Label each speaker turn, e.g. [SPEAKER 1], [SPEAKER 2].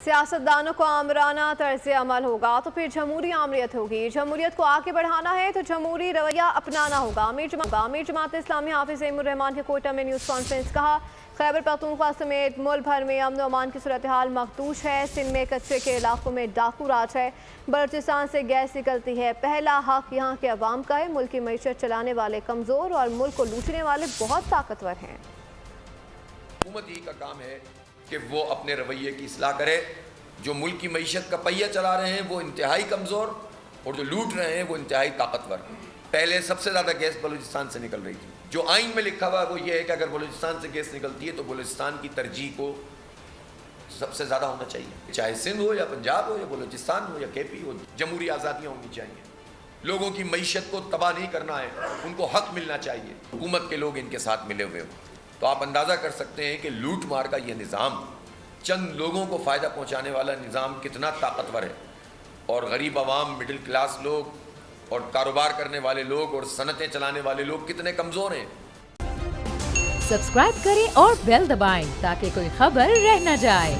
[SPEAKER 1] सियासतदानों को आमराना तर्ज अमल होगा तो फिर जमहूरी आमरीत होगी। जमहूरियत को आगे बढ़ाना है तो जमहूरी रवैया अपनाना होगा। अमीर जमात इस्लामी हाफिज ज़ैनुर्रहमान के कोयटा में न्यूज़ कॉन्फ्रेंस। कहा, खैबर पख्तूनख्वा समेत मुल्क भर में अमन अमान की सूरत हाल मखदूश है। सिंध में कचरे के इलाकों में डाकू राज है। बलूचिस्तान से गैस निकलती है। पहला हक यहाँ के अवाम का है। मुल्क की मईशत चलाने वाले कमज़ोर और मुल्क को लूटने वाले बहुत ताकतवर हैं।
[SPEAKER 2] हुकूमत ही का काम है कि वो अपने रवैये की इस्लाह करे। जो मुल्क की मईशत का पहिया चला रहे हैं वो इंतहाई कमज़ोर और जो लूट रहे हैं वो इंतहाई ताकतवर। पहले सबसे ज़्यादा गैस बलूचिस्तान से निकल रही थी। जो आइन में लिखा हुआ है वो ये है कि अगर बलूचिस्तान से गैस निकलती है तो बलूचिस्तान की तरजीह को सबसे ज़्यादा होना चाहिए, चाहे सिंध हो या पंजाब हो या बलूचिस्तान हो या केपी हो। जमहूरी आज़ादियाँ होनी चाहिए। लोगों की मईशत को तबाह नहीं करना है, उनको हक मिलना चाहिए। हुकूमत के लोग इनके साथ मिले हुए हो तो आप अंदाज़ा कर सकते हैं कि लूट मार का ये निज़ाम, चंद लोगों को फ़ायदा पहुंचाने वाला निज़ाम कितना ताकतवर है और गरीब आवाम, मिडिल क्लास लोग और कारोबार करने वाले लोग और सनतें चलाने वाले लोग कितने कमज़ोर हैं।
[SPEAKER 3] सब्सक्राइब करें और बेल दबाएं ताकि कोई खबर रह न जाए।